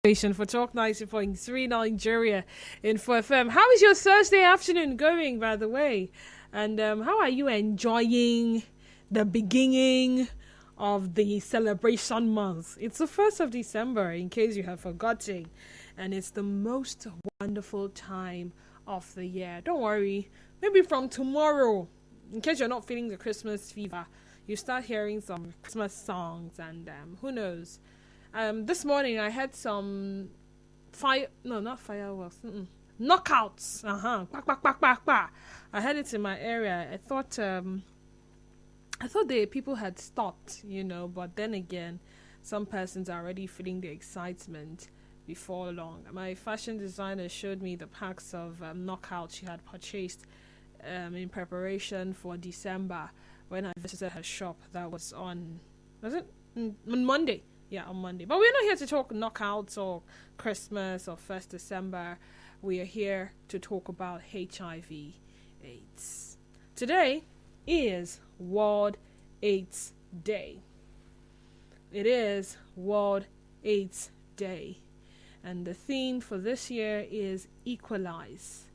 Station for Talk 90.3 Nigeria in 4FM. How is your Thursday afternoon going, by the way? And how are you enjoying the beginning of the celebration month? It's the 1st of December, in case you have forgotten. And it's the most wonderful time of the year. Don't worry, maybe from tomorrow, in case you're not feeling the Christmas fever, you start hearing some Christmas songs and who knows. This morning I had some not fireworks, knockouts. Quack, quack, quack, quack, quack. I had it in my area. I thought the people had stopped, but then again, some persons are already feeling the excitement before long. My fashion designer showed me the packs of knockouts she had purchased in preparation for December when I visited her shop. That was on Monday. Yeah, on Monday. But we're not here to talk knockouts or Christmas or 1st December. We are here to talk about HIV/AIDS. Today is World AIDS Day. It is World AIDS Day. And the theme for this year is equalize.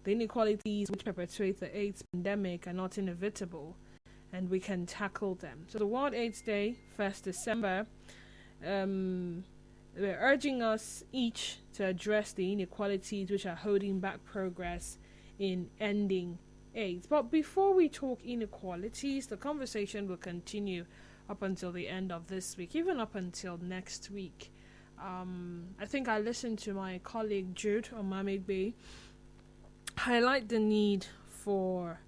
The inequalities which perpetuate the AIDS pandemic are not inevitable, and we can tackle them. So the World AIDS Day, 1st December, they're urging us each to address the inequalities which are holding back progress in ending AIDS. But before we talk inequalities, the conversation will continue up until the end of this week, even up until next week. I think I listened to my colleague Jude Omamegbe highlight the need for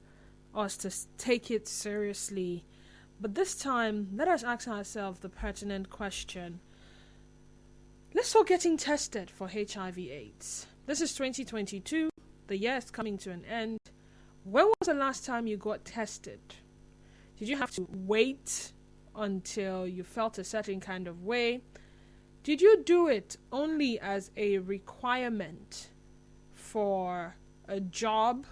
us to take it seriously. But this time, let us ask ourselves the pertinent question. Let's start getting tested for HIV/AIDS. This is 2022. The year is coming to an end. When was the last time you got tested? Did you have to wait until you felt a certain kind of way? Did you do it only as a requirement for a job,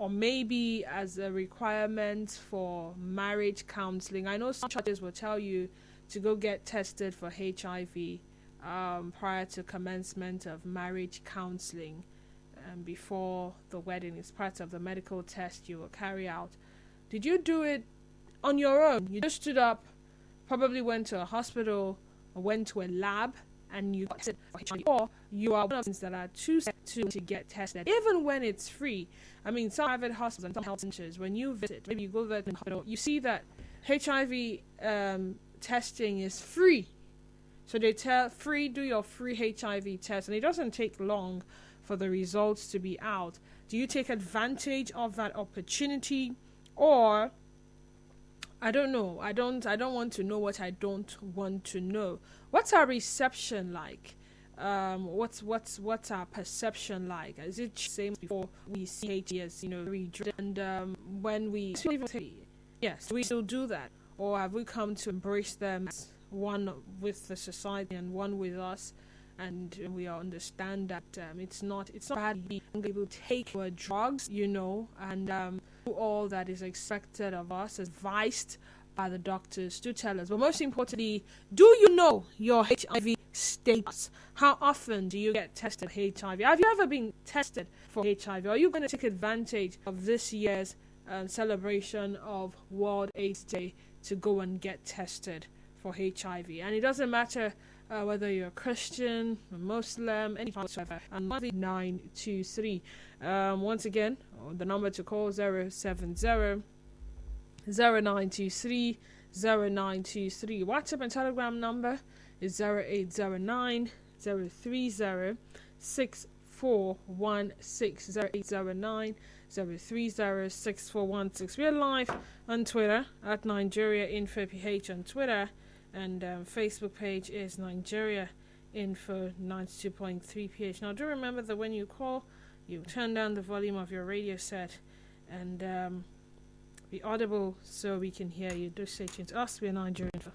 or maybe as a requirement for marriage counseling? I know some churches will tell you to go get tested for HIV prior to commencement of marriage counseling before the wedding. It's part of the medical test you will carry out. Did you do it on your own? You just stood up, probably went to a hospital or went to a lab, and you got tested for HIV, or you are one of those that are too scared to get tested, even when it's free. I mean, some private hospitals and some health centers, when you visit, maybe you go there to the hospital, you see that HIV testing is free. So they tell do your free HIV test, and it doesn't take long for the results to be out. Do you take advantage of that opportunity, or I don't know. I don't want to know what I don't want to know. What's our reception like? What's our perception like? Is it the same before we see HIV as and when we yes, do we still do that, or have we come to embrace them as one with the society and one with us? And we understand that it's not bad to be able to take our drugs, and do all that is expected of us, advised by the doctors to tell us. But most importantly, do you know your HIV status? How often do you get tested for HIV? Have you ever been tested for HIV? Are you going to take advantage of this year's celebration of World AIDS Day to go and get tested for HIV? And it doesn't matter whether you're a Christian, a Muslim, anything whatsoever. And 923. Once again, the number to call 070 0923 0923. WhatsApp and Telegram number is 0809 030 6416 0809 030 6416. We're live on Twitter at Nigeria Info PH on Twitter. And Facebook page is Nigeria Info 92.3 PH. Now, do remember that when you call, you turn down the volume of your radio set and be audible so we can hear you. Do stay tuned to us. We're Nigeria Info.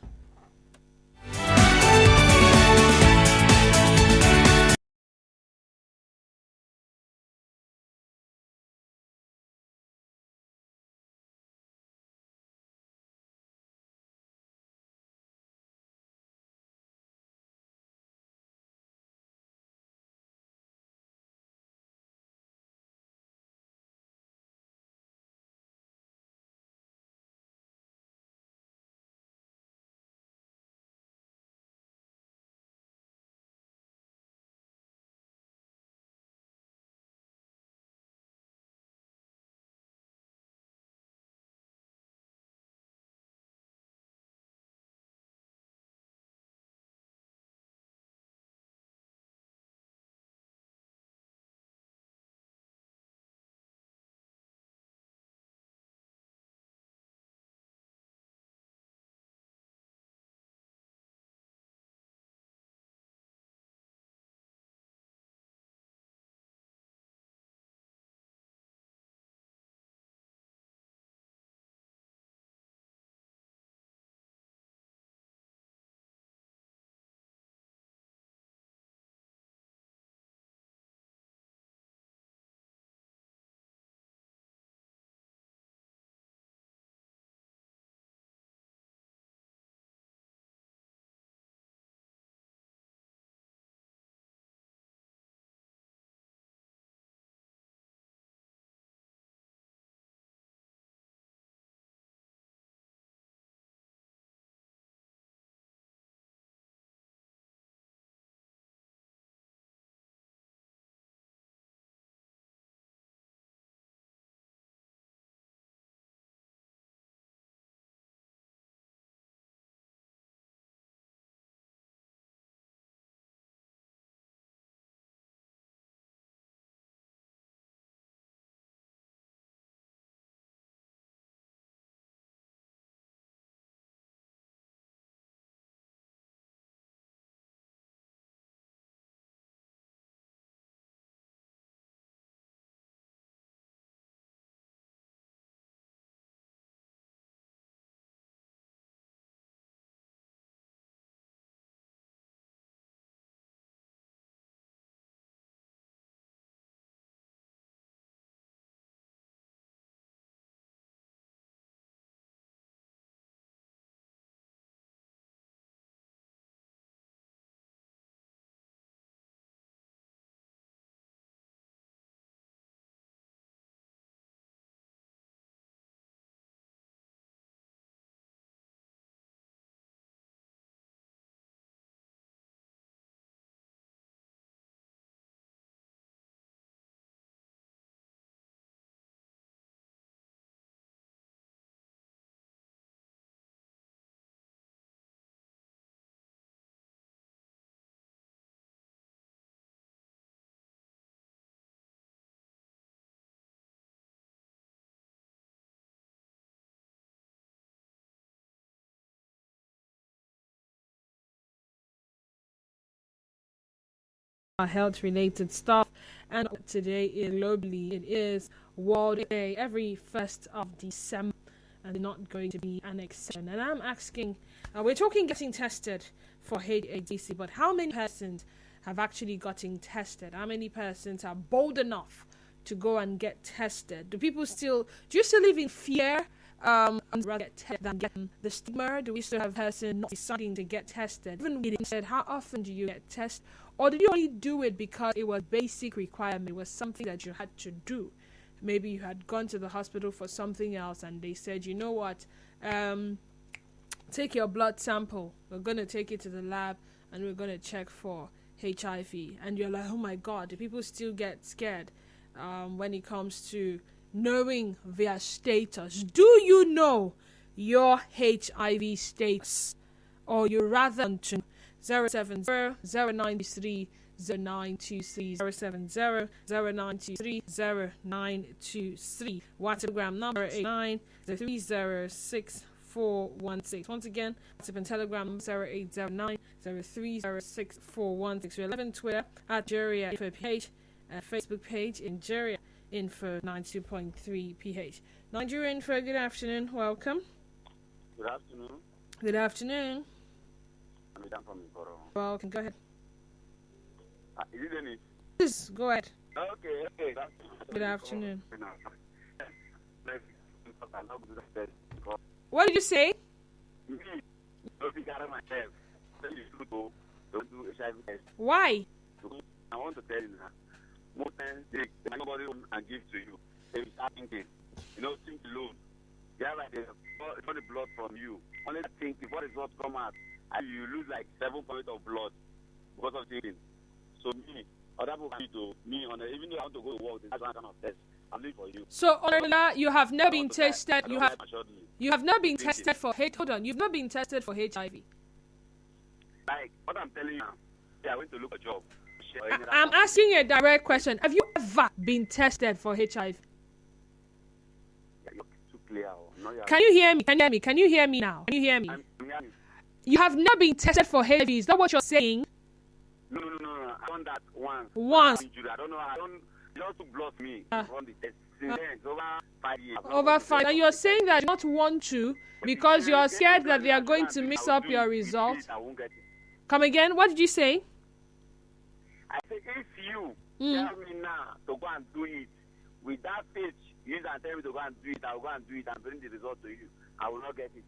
health-related stuff. And today, globally, it is World Day, every 1st of December, and not going to be an exception. And I'm asking, we're talking getting tested for HIV, but how many persons have actually gotten tested? How many persons are bold enough to go and get tested? Do you still live in fear? Rather get tested than getting the stigma? Do we still have person not deciding to get tested? Even we said, how often do you get tested? Or did you only do it because it was basic requirement? It was something that you had to do. Maybe you had gone to the hospital for something else and they said, you know what, take your blood sample. We're going to take it to the lab and we're going to check for HIV. And you're like, oh my God, do people still get scared when it comes to knowing their status? Do you know your HIV status? Or you rather want to 070 0923 0923 070 0923 0923. WhatsApp number 89 306 Once again, WhatsApp and Telegram 0809 0306 We're live on Twitter at Nigeria Info page, Facebook page in Nigeria Info 92.3 PH. Nigeria Info, good afternoon. Welcome. Good afternoon. Good afternoon. I'm from Ikoro. Welcome. Go ahead. Is it any? Please go ahead. Okay. Good afternoon. What did you say? Me, don't think out of myself. You should go do HIV test. Why? I want to tell you now. Most times they nobody and give to you. They start thinking, think alone. They have like the blood from you. Only think before the results come out, and you lose like 7 points of blood because of thinking. So me, other people can do me on even though I want to go to work, that's one kind of test. I'm doing for you. So Onola, you have never been tested. You have not been tested for Hold on, you've not been tested for HIV. Like what I'm telling you now. I went to look for a job. I'm asking a direct question. Have you ever been tested for HIV? You're too clear. Can you hear me? Can you hear me now? Can you hear me? You have not been tested for HIV. Is that what you're saying? No. I done that once. Once. I don't know. You also blocked me from the test. Since then, it's over 5 years. Over 5. And you're saying that you not want to because you are scared that they are going to mix up your results. I won't get it. Come again? What did you say? I said, if you tell me now to go and do it, with that page, you can tell me to go and do it, I will go and do it and bring the result to you. I will not get it.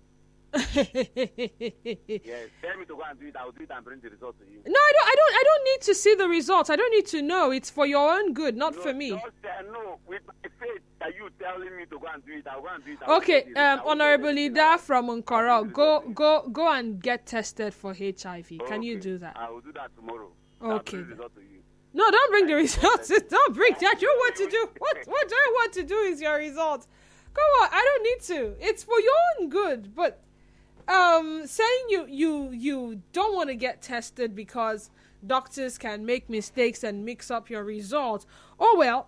Yes, tell me to go and do it, I will do it and bring the result to you. No, I don't need to see the results. I don't need to know. It's for your own good, not for me. No, with my faith that you telling me to go and do it, I will go and do it. Okay, Honorable Leader from Nkoro, go and get tested for HIV. Can you do that? I will do that tomorrow. Okay. No, don't bring the results. Don't bring that. You want to do what I want to do is your results. Go on. I don't need to. It's for your own good. But saying you don't want to get tested because doctors can make mistakes and mix up your results. Oh well.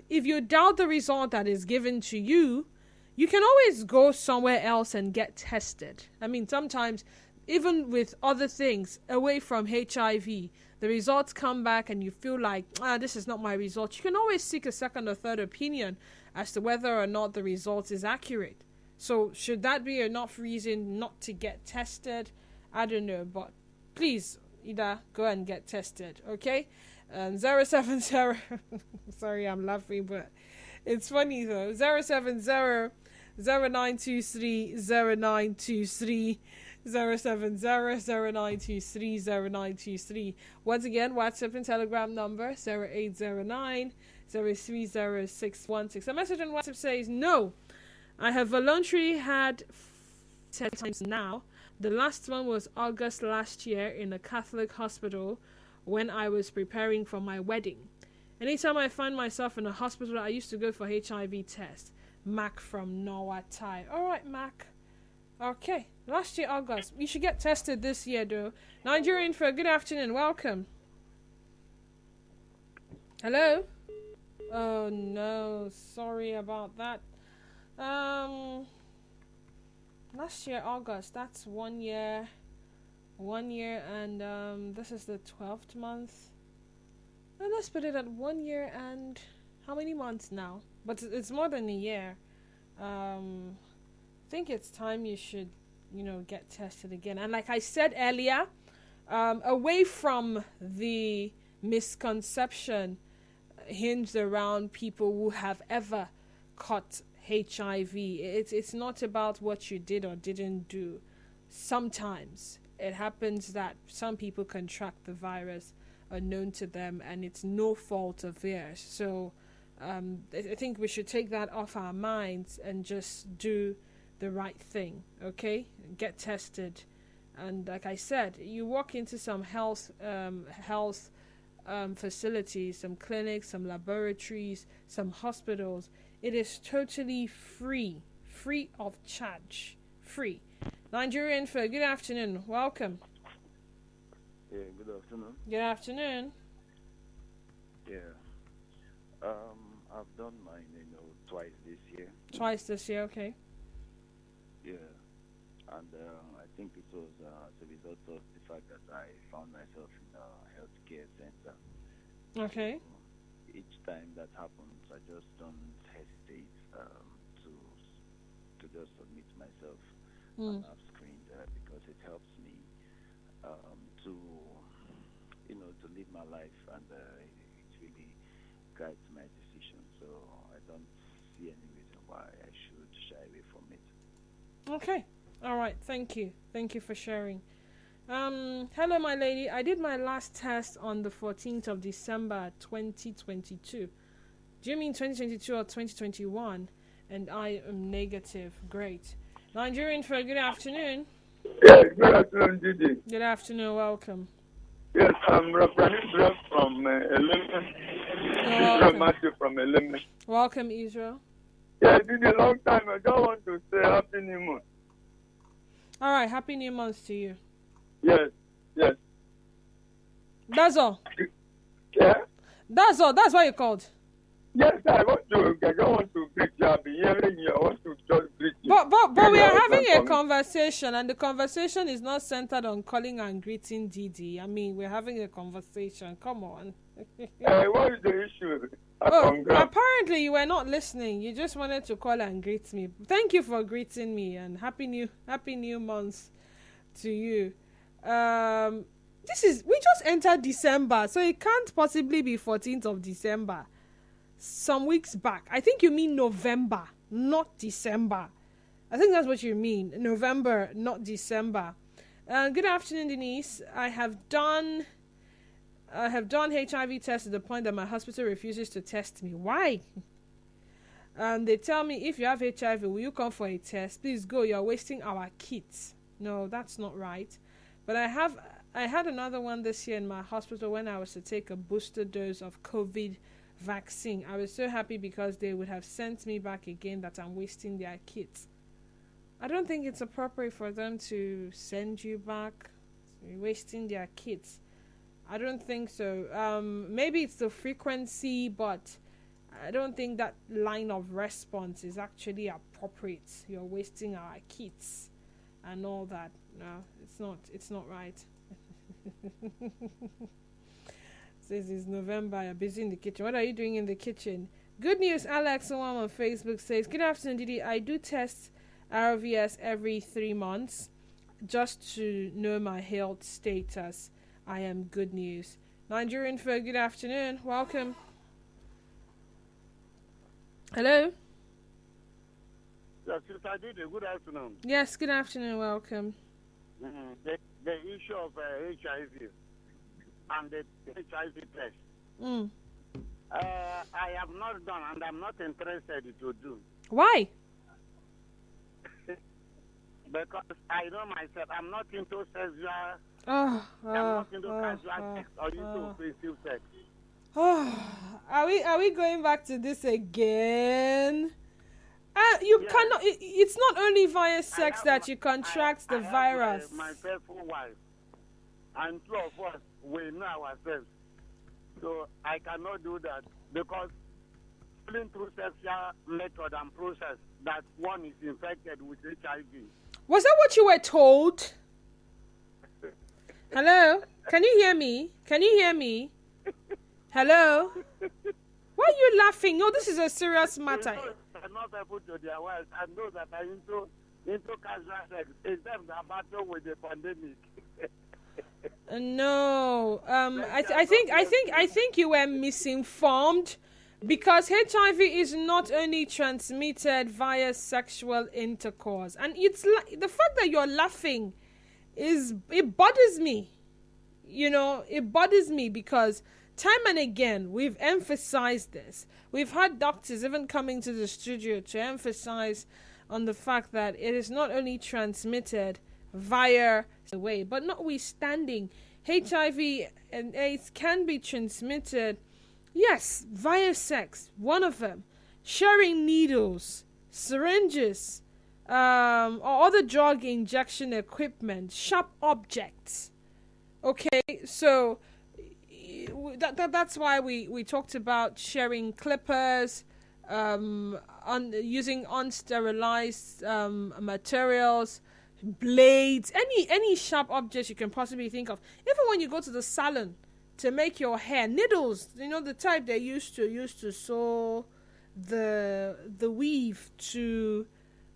If you doubt the result that is given to you, you can always go somewhere else and get tested. I mean, sometimes even with other things away from HIV, the results come back and you feel like, this is not my result. You can always seek a second or third opinion as to whether or not the result is accurate. So should that be enough reason not to get tested? I don't know, but please, Ida, go and get tested, okay? 070, sorry, I'm laughing, but it's funny though. 070 0923 0923 070-0923-0923. Once again, WhatsApp and Telegram number 0809 030616. A message on WhatsApp says, no, I have voluntarily had 10 times now. The last one was August last year in a Catholic hospital when I was preparing for my wedding. Anytime I find myself in a hospital, I used to go for HIV test. Mac from Norwatai. All right, Mac. Okay, last year August. You should get tested this year, though. Nigerian for good afternoon. Welcome. Hello. Oh no, sorry about that. Last year August. That's 1 year. 1 year, and this is the 12th month. Well, let's put it at 1 year and how many months now? But it's more than a year. I think it's time you should, get tested again. And like I said earlier, away from the misconception hinged around people who have ever caught HIV. It's not about what you did or didn't do. Sometimes it happens that some people contract the virus unknown to them, and it's no fault of theirs. So I think we should take that off our minds and just do the right thing. Okay, get tested. And like I said, you walk into some health facilities, some clinics, some laboratories, some hospitals. It is totally free of charge, free. Nigerian Fair, good afternoon, welcome. Yeah, good afternoon. Good afternoon. Yeah, I've done mine, twice this year. Twice this year, okay. Yeah, and I think it was as a result of the fact that I found myself in a healthcare center. Okay. So each time that happens, I just don't hesitate to just submit myself and have screened because it helps me to live my life, and it really guides my decision. So I don't see any reason why I should shy away from it. Okay. All right. Thank you. Thank you for sharing. Hello, my lady. I did my last test on the 14th of December, 2022. Do you mean 2022 or 2021? And I am negative. Great. Nigerian for good afternoon. Yes, good afternoon, Didi. Good afternoon. Welcome. Yes, I'm representative from Elimin. Israel Matthew from Elimin. Welcome, Israel. Yeah, Didi, long time. I just want to say Happy New Month. All right. Happy New Month to you. Yes. That's all. Yeah? That's all. That's what you called. Yes, I don't want to greet you. I've been hearing you. I want to just greet you. But we are having a conversation, and the conversation is not centered on calling and greeting Didi. I mean, we're having a conversation. Come on. What is the issue? Apparently you were not listening. You just wanted to call and greet me. Thank you for greeting me, and happy new month to you. We just entered December, so it can't possibly be 14th of December. Some weeks back. I think you mean November, not December. I think that's what you mean. November, not December. Good afternoon, Denise. I have done HIV tests to the point that my hospital refuses to test me. Why? They tell me, if you have HIV, will you come for a test? Please go. You're wasting our kits. No, that's not right. But I had another one this year in my hospital when I was to take a booster dose of COVID vaccine. I was so happy because they would have sent me back again that I'm wasting their kits. I don't think it's appropriate for them to send you back. You're wasting their kits. I don't think so. Maybe it's the frequency, but I don't think that line of response is actually appropriate. You're wasting our kits and all that. No, it's not right. Says it's November, you're busy in the kitchen. What are you doing in the kitchen? Good news, Alex, someone on Facebook says, good afternoon, Didi. I do test RVS every 3 months just to know my health status. I am good news. Nigerian for good afternoon. Welcome. Hello? Yes, Sister Didi, good afternoon. Yes, good afternoon. Welcome. The issue of HIV and the HIV test. I have not done, and I'm not interested to do. Why? Because I know myself, I'm not into sexual. I'm not into casual sex or into offensive sex. Are we going back to this again? You cannot. It's not only via sex that you contract the virus. My faithful wife, and two of us, we know ourselves. So I cannot do that because going through sexual method and process that one is infected with HIV. Was that what you were told? Hello? Can you hear me? Hello? Why are you laughing? No, this is a serious matter. I'm not able to their wives. I know that I'm into casual sex. It's them that battle with the pandemic. No, I think you were misinformed, because HIV is not only transmitted via sexual intercourse, and it's the fact that you're laughing it bothers me. It bothers me because time and again we've emphasized this. We've had doctors even coming to the studio to emphasize on the fact that it is not only transmitted via the way, but notwithstanding, HIV and AIDS can be transmitted, yes, via sex. One of them, sharing needles, syringes, or other drug injection equipment, sharp objects. Okay, so that's why we talked about sharing clippers, using unsterilized materials, blades, any sharp objects you can possibly think of. Even when you go to the salon to make your hair, needles, the type they used to sew the weave to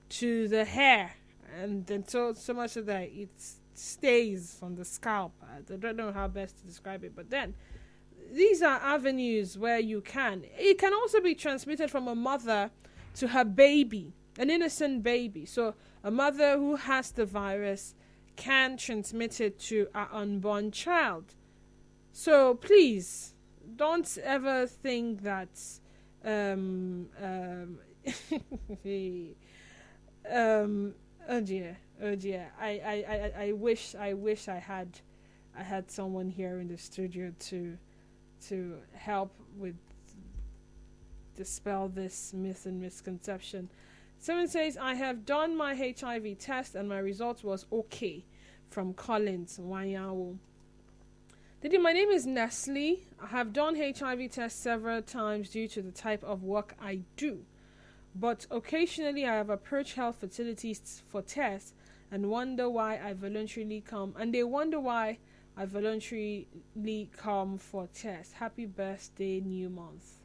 the hair, and then so much so that it stays on the scalp. I don't know how best to describe it, but then these are avenues where it can also be transmitted from a mother to her baby, an innocent baby. So a mother who has the virus can transmit it to an unborn child. So please don't ever think that oh dear. I wish I had someone here in the studio to help with dispel this myth and misconception. Someone says, I have done my HIV test and my result was okay, from Collins, Wanyawo. Didi, my name is Nestle. I have done HIV tests several times due to the type of work I do. But occasionally I have approached health facilities for tests and wonder why I voluntarily come. And they wonder why I voluntarily come for tests. Happy birthday, new month.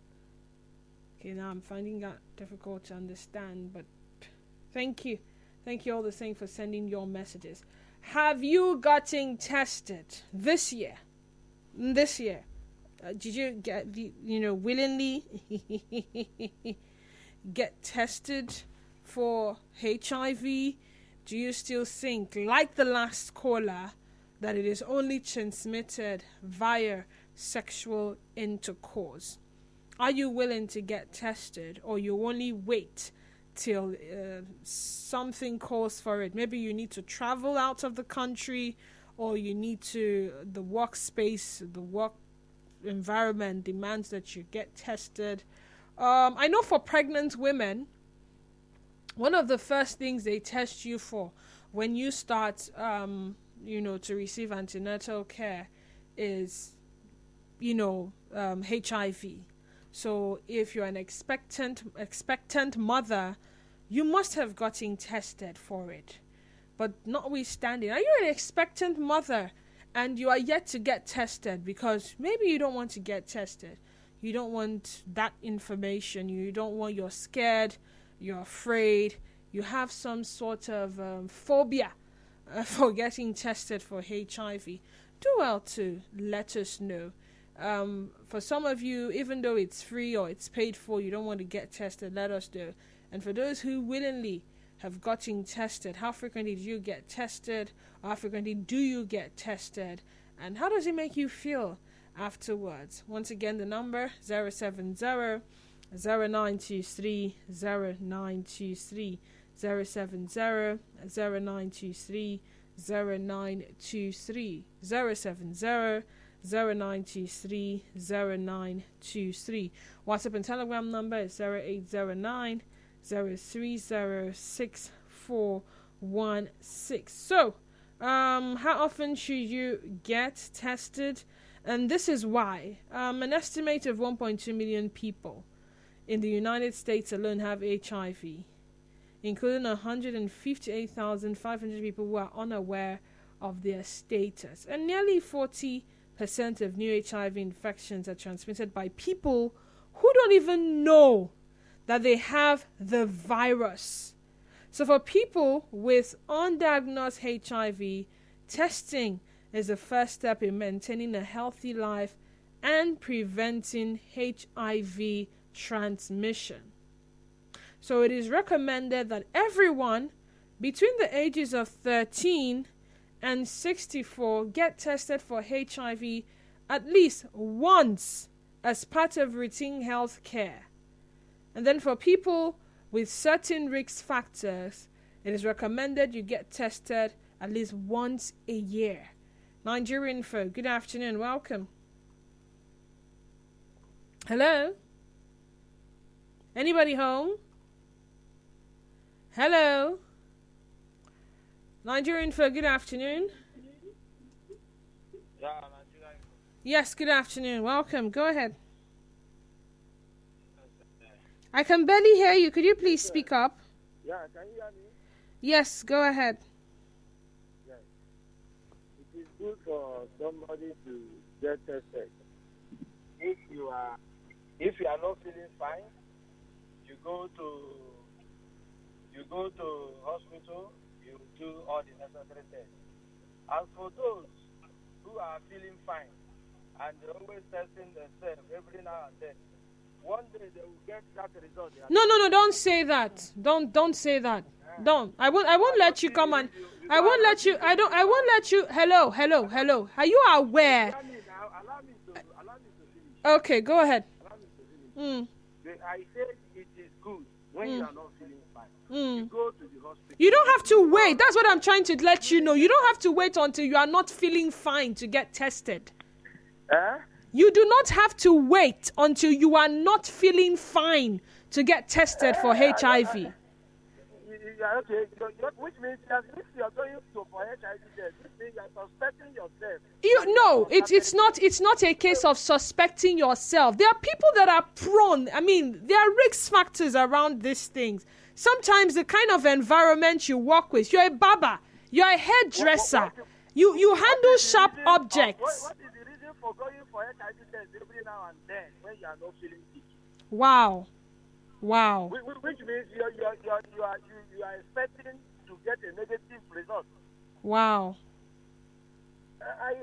Okay, now I'm finding that difficult to understand, but thank you. Thank you all the same for sending your messages. Have you gotten tested this year? This year? Did you get, willingly get tested for HIV? Do you still think, like the last caller, that it is only transmitted via sexual intercourse? Are you willing to get tested, or you only wait till something calls for it? Maybe you need to travel out of the country, or you need the workspace, the work environment demands that you get tested. I know for pregnant women, one of the first things they test you for when you start, to receive antenatal care is, HIV. So if you're an expectant mother, you must have gotten tested for it. But notwithstanding, are you an expectant mother and you are yet to get tested because maybe you don't want to get tested? You don't want that information. You're scared. You're afraid. You have some sort of phobia for getting tested for HIV. Do well to let us know. For some of you, even though it's free or it's paid for, you don't want to get tested, let us know. And for those who willingly have gotten tested, how frequently do you get tested? Or how frequently do you get tested? And how does it make you feel afterwards? Once again, the number 070 0923 0923 070 0923 0923 070 0923 0923. WhatsApp and Telegram number is 0809 0306416. So, how often should you get tested? And this is why. An estimate of 1.2 million people in the United States alone have HIV, including 158,500 people who are unaware of their status. And nearly 40% of new HIV infections are transmitted by people who don't even know that they have the virus. So for people with undiagnosed HIV, testing is the first step in maintaining a healthy life and preventing HIV transmission. So it is recommended that everyone between the ages of 13 and 64 get tested for HIV at least once as part of routine health care. And then for people with certain risk factors, it is recommended you get tested at least once a year. Nigerian Info, good afternoon, welcome. Hello? Anybody home? Hello? Nigerian Info, good afternoon. Yeah, Nigeria. Yes, good afternoon, welcome, go ahead. I can barely hear you. Could you please speak up? Yeah, can you hear me? Yes, go ahead. Yes. It is good for somebody to get tested. If you are not feeling fine, you go to hospital, you do all the necessary tests. And for those who are feeling fine and they're always testing themselves every now and then, one day they will get that result. No, don't say that. Don't say that. Don't. I won't let you come and I won't let you. Hello. Are you aware? Allow me to finish. Okay, go ahead. Allow me to finish. I said it is good when you are not feeling fine. You go to the hospital. You don't have to wait. That's what I'm trying to let you know. You don't have to wait until you are not feeling fine to get tested. You do not have to wait until you are not feeling fine to get tested for HIV. Okay, which means that if you are going for HIV test, which means you are suspecting yourself. It's not a case of suspecting yourself. There are people that are prone. I mean, there are risk factors around these things. Sometimes the kind of environment you work with, you're a barber, you're a hairdresser, you handle sharp objects. What is the reason for going for HIV test every now and then when you are not feeling sick? Wow. Which means you are expecting to get a negative result. Wow. I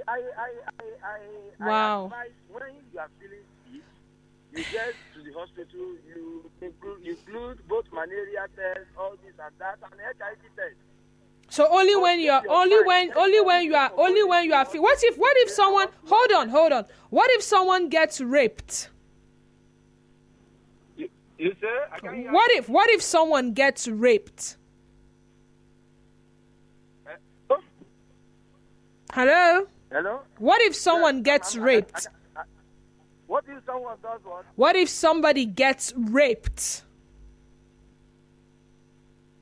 advise when you are feeling sick, you get to the hospital. You include both malaria tests, all this and that, and HIV test. So only when you are what if someone hold on. What if someone gets raped? You say? I can't hear What if someone gets raped? Hello? What if someone gets raped? What if someone does what? What if somebody gets raped?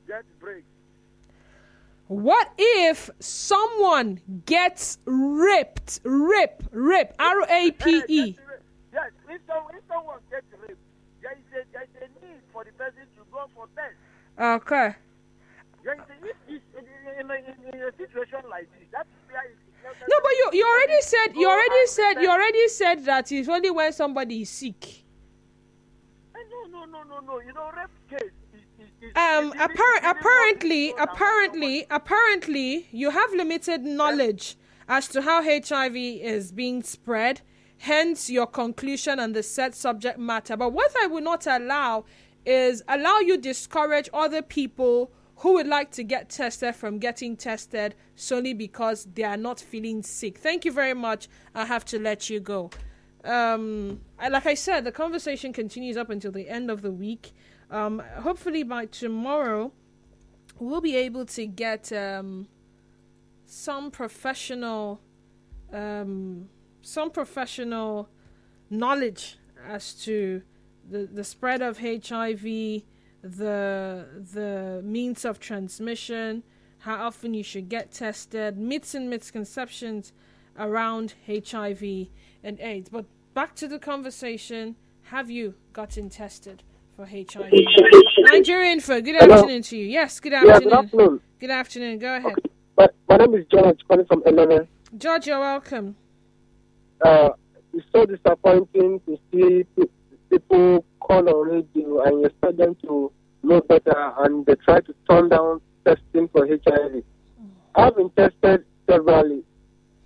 Get raped. What if someone gets raped? Rape. R-A-P-E. Yes, if someone gets raped, there is a need for the person to go for test. Okay. In a situation like this, that's where it's... No, but you already said that it's only when somebody is sick. No. You know, rape case is apparently, you have limited knowledge as to how HIV is being spread. Hence, your conclusion on the said subject matter. But what I will not allow is allow you discourage other people who would like to get tested from getting tested solely because they are not feeling sick. Thank you very much. I have to let you go. Like I said, the conversation continues up until the end of the week. Hopefully by tomorrow, we'll be able to get some professional knowledge as to the spread of HIV, the means of transmission, how often you should get tested, myths and misconceptions around HIV and AIDS. But back to the conversation, have you gotten tested for HIV? Nigerian Info, good afternoon to you. Yes, good afternoon. Yeah, good afternoon. Good afternoon, go ahead. Okay. My name is George, calling from LMA. George, you're welcome. it's so disappointing to see people call on radio and you expect them to know better and they try to turn down testing for HIV. I've been tested severally.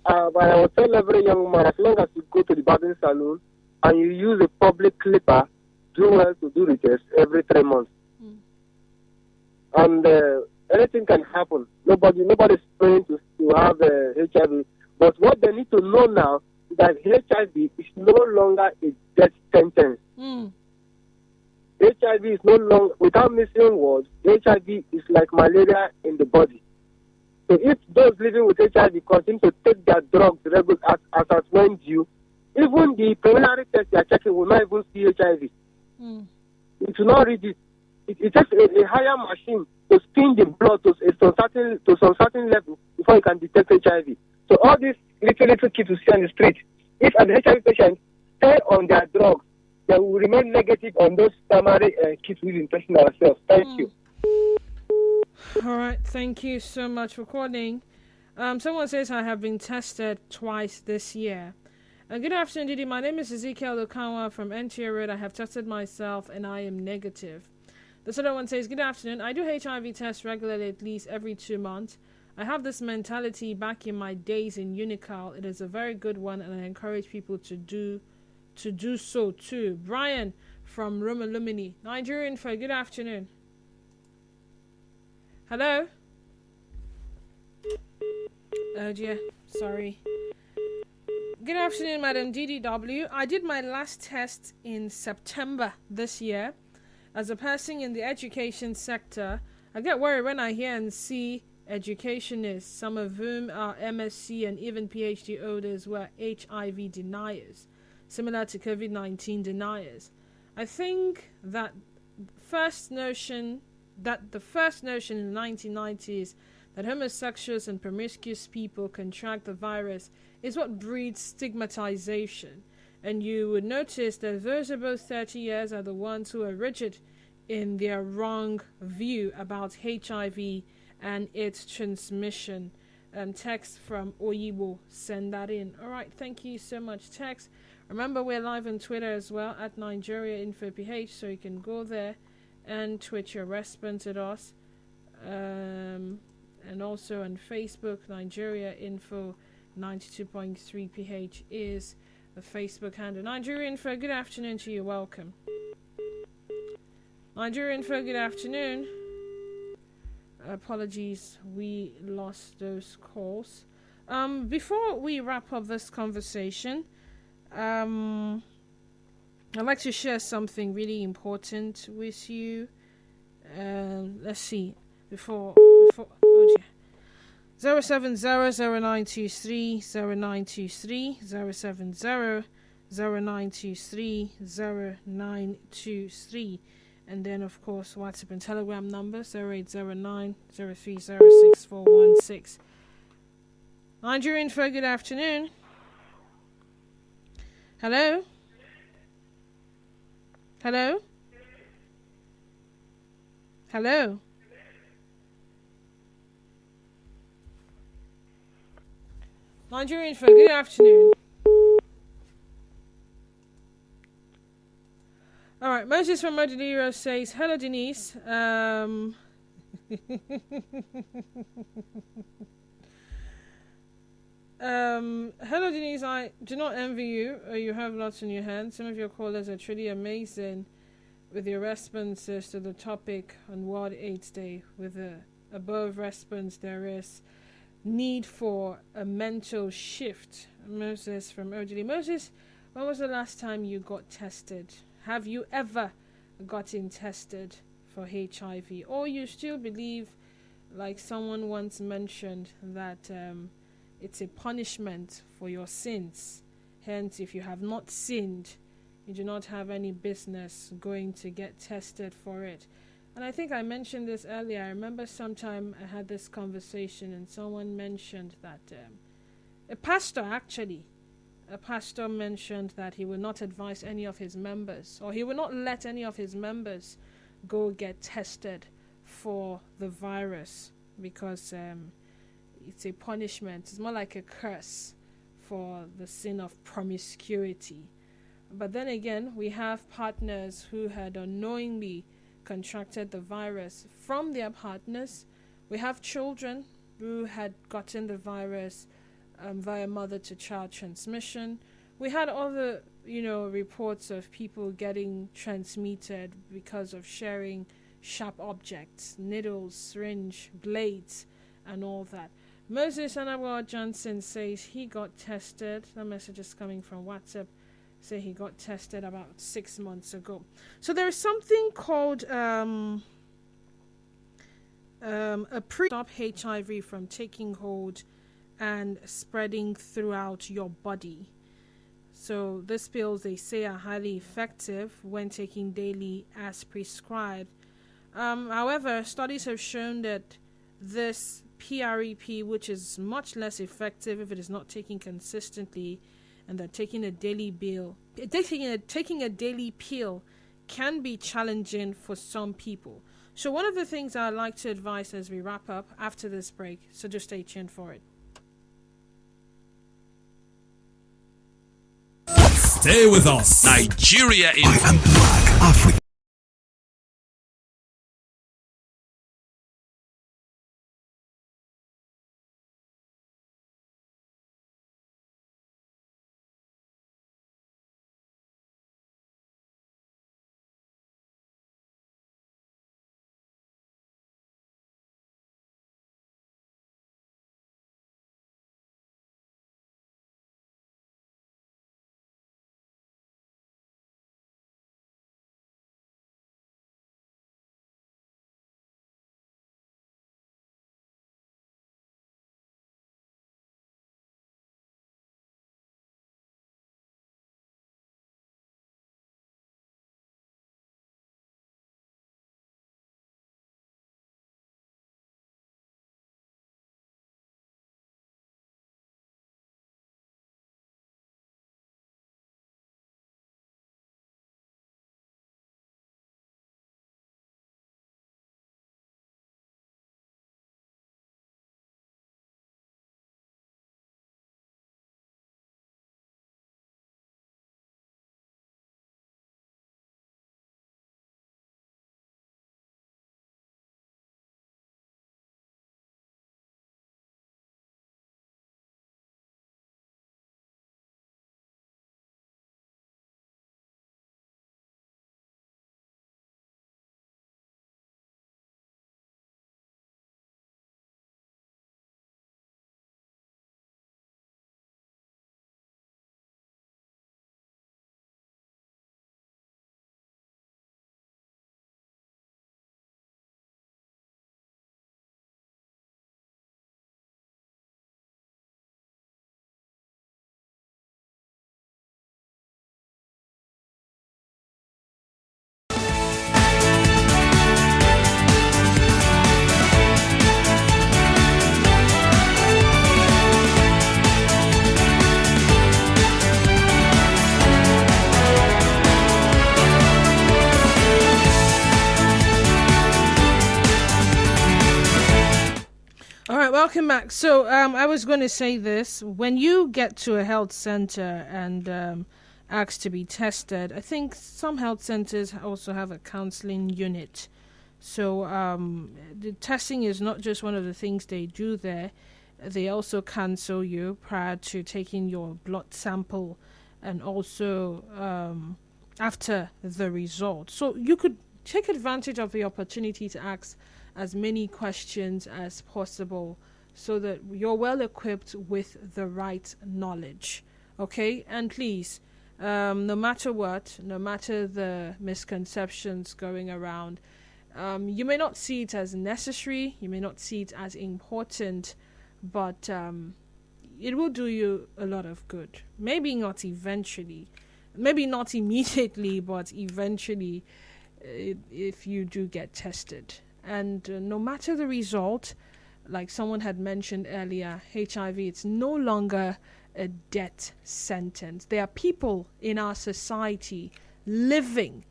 But I will tell every young man, as long as you go to the barbering salon and you use a public clipper, do well to do the test every 3 months. And anything can happen. Nobody's praying to have HIV. But what they need to know now is that HIV is no longer a death sentence. HIV is no longer, without missing words, HIV is like malaria in the body. So if those living with HIV continue to take their drugs regularly as at when due, even the preliminary test they are checking will not even see HIV. It will not read it. It takes a higher machine to spin the blood to some certain level before you can detect HIV. So all these little kids you see on the street, if an HIV patient stay on their drugs, they will remain negative on those primary kits we've been testing ourselves. Thank you. All right, thank you so much for calling. Someone says I have been tested twice this year. Good afternoon, Didi. My name is Ezekiel Lukawa from NTA Road. I have tested myself and I am negative. The other one says, good afternoon. I do HIV tests regularly at least every 2 months. I have this mentality back in my days in Unical. It is a very good one and I encourage people to do so too. Brian from Roma Lumini. Nigerian for good afternoon. Hello? Oh dear, sorry. Good afternoon, Madam DDW. I did my last test in September this year. As a person in the education sector, I get worried when I hear and see educationists, some of whom are MSc and even PhD holders, were HIV deniers, similar to COVID-19 deniers. I think that the first notion in the 1990s that homosexuals and promiscuous people contract the virus is what breeds stigmatization. And you would notice that those above 30 years are the ones who are rigid in their wrong view about HIV and its transmission. Text from Oyibo, send that in. All right, thank you so much, text. Remember, we're live on Twitter as well at Nigeria Info PH, so you can go there and tweet your response at us. And also on Facebook, Nigeria Info 92.3 PH is the Facebook handle. Nigeria Info, good afternoon to you. Welcome. Nigeria Info, good afternoon. Apologies, we lost those calls. Before we wrap up this conversation, I'd like to share something really important with you. Let's see. Before oh dear. 07009230923 07009230923, and then of course WhatsApp and Telegram number 0809030616. Nigerian for good afternoon. Hello. Nigerian for good afternoon. All right, Moses from Modinero says, hello Denise. Hello Denise, I do not envy you. You have lots in your hands. Some of your callers are truly amazing with your responses to the topic on World AIDS Day. With the above response, there is need for a mental shift. Moses from Ojili. Moses, when was the last time you got tested? Have you ever gotten tested for HIV? Or you still believe, like someone once mentioned, that it's a punishment for your sins? Hence, if you have not sinned, you do not have any business going to get tested for it. And I think I mentioned this earlier. I remember sometime I had this conversation and someone mentioned that a pastor mentioned that he would not advise any of his members, or he would not let any of his members go get tested for the virus because it's a punishment. It's more like a curse for the sin of promiscuity. But then again, we have partners who had unknowingly contracted the virus from their partners. We have children who had gotten the virus via mother-to-child transmission. We had other, reports of people getting transmitted because of sharing sharp objects, needles, syringe, blades, and all that. Moses Anabwa Johnson says he got tested. That message is coming from WhatsApp. Say he got tested about 6 months ago. So there is something called a pre-stop HIV from taking hold and spreading throughout your body. So these pills, they say, are highly effective when taken daily as prescribed. However, studies have shown that this PrEP, which is much less effective if it is not taken consistently, and that taking a daily pill can be challenging for some people. So one of the things I'd like to advise as we wrap up after this break, so just stay tuned for it. Stay with us. Nigeria in and Black Africa. Welcome back. So I was going to say this. When you get to a health center and ask to be tested, I think some health centers also have a counseling unit. So the testing is not just one of the things they do there. They also counsel you prior to taking your blood sample and also after the result. So you could take advantage of the opportunity to ask as many questions as possible so that you're well equipped with the right knowledge. Okay? And please, no matter what, no matter the misconceptions going around, you may not see it as necessary, you may not see it as important, but it will do you a lot of good. Maybe not eventually, maybe not immediately, but eventually if you do get tested. And no matter the result, like someone had mentioned earlier, HIV, it's no longer a death sentence. There are people in our society living,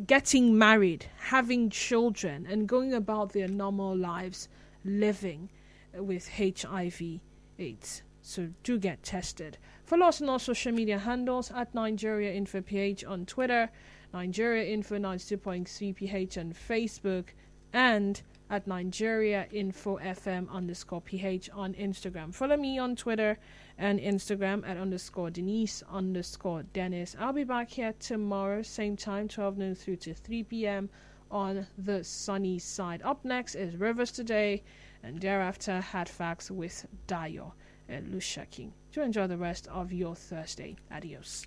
getting married, having children, and going about their normal lives living with HIV/AIDS. So do get tested. Follow us on our social media handles at Nigeria Info PH on Twitter, Nigeria Info 92.3 PH on Facebook, and at Nigeria Info FM _PH on Instagram. Follow me on Twitter and Instagram at _Denise_Dennis. I'll be back here tomorrow, same time, 12 noon through to 3 p.m. on the sunny side. Up next is Rivers Today, and thereafter Hard Facts with Dayo and Lushaking. To enjoy the rest of your Thursday. Adios.